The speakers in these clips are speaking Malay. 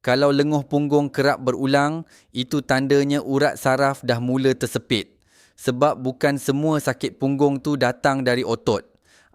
Kalau lenguh punggung kerap berulang, itu tandanya urat saraf dah mula tersepit. Sebab bukan semua sakit punggung tu datang dari otot.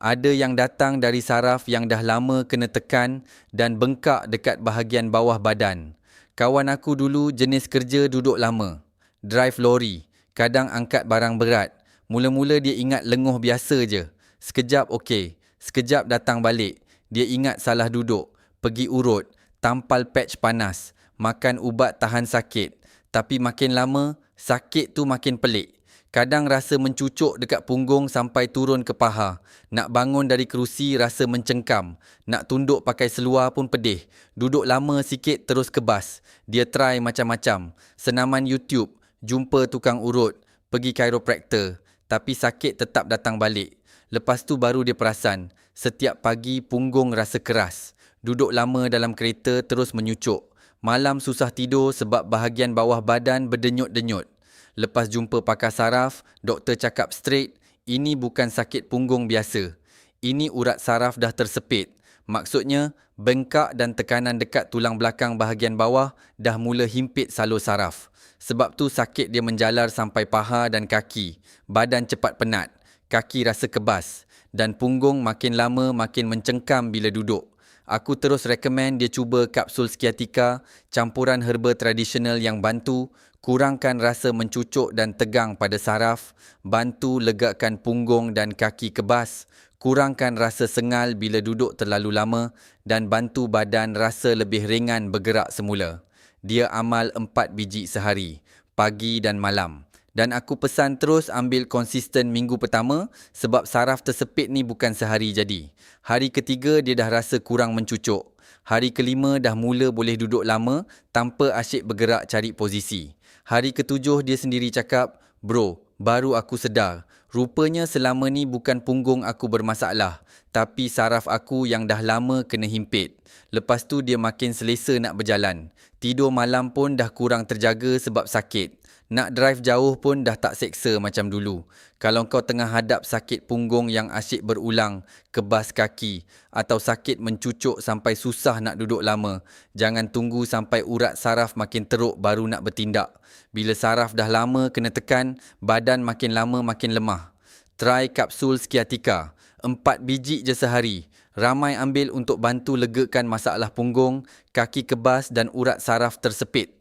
Ada yang datang dari saraf yang dah lama kena tekan dan bengkak dekat bahagian bawah badan. Kawan aku dulu jenis kerja duduk lama. Drive lori, kadang angkat barang berat. Mula-mula dia ingat lenguh biasa je. Sekejap okey, sekejap datang balik. Dia ingat salah duduk, pergi urut, tampal patch panas, makan ubat tahan sakit. Tapi makin lama, sakit tu makin pelik. Kadang rasa mencucuk dekat punggung sampai turun ke paha. Nak bangun dari kerusi rasa mencengkam. Nak tunduk pakai seluar pun pedih. Duduk lama sikit terus kebas. Dia try macam-macam. Senaman YouTube, jumpa tukang urut, pergi chiropractor. Tapi sakit tetap datang balik. Lepas tu baru dia perasan, setiap pagi punggung rasa keras. Duduk lama dalam kereta terus menyucuk. Malam susah tidur sebab bahagian bawah badan berdenyut-denyut. Lepas jumpa pakar saraf, doktor cakap straight, ini bukan sakit punggung biasa. Ini urat saraf dah tersepit. Maksudnya, bengkak dan tekanan dekat tulang belakang bahagian bawah dah mula himpit salur saraf. Sebab tu sakit dia menjalar sampai paha dan kaki. Badan cepat penat. Kaki rasa kebas. Dan punggung makin lama makin mencengkam bila duduk. Aku terus recommend dia cuba kapsul skiatika, campuran herba tradisional yang bantu kurangkan rasa mencucuk dan tegang pada saraf, bantu legakan punggung dan kaki kebas, kurangkan rasa sengal bila duduk terlalu lama dan bantu badan rasa lebih ringan bergerak semula. Dia amal 4 biji sehari, pagi dan malam. Dan aku pesan terus ambil konsisten minggu pertama sebab saraf tersepit ni bukan sehari jadi. Hari ketiga dia dah rasa kurang mencucuk. Hari kelima dah mula boleh duduk lama tanpa asyik bergerak cari posisi. Hari ketujuh dia sendiri cakap, "Bro, baru aku sedar. Rupanya selama ni bukan punggung aku bermasalah, tapi saraf aku yang dah lama kena himpit." Lepas tu dia makin selesa nak berjalan. Tidur malam pun dah kurang terjaga sebab sakit. Nak drive jauh pun dah tak seksa macam dulu. Kalau kau tengah hadap sakit punggung yang asyik berulang, kebas kaki atau sakit mencucuk sampai susah nak duduk lama, jangan tunggu sampai urat saraf makin teruk baru nak bertindak. Bila saraf dah lama kena tekan, badan makin lama makin lemah. Try kapsul skiatika. 4 biji je sehari. Ramai ambil untuk bantu legakan masalah punggung, kaki kebas dan urat saraf tersepit.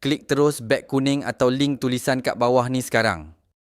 Klik terus beg kuning atau link tulisan kat bawah ni sekarang.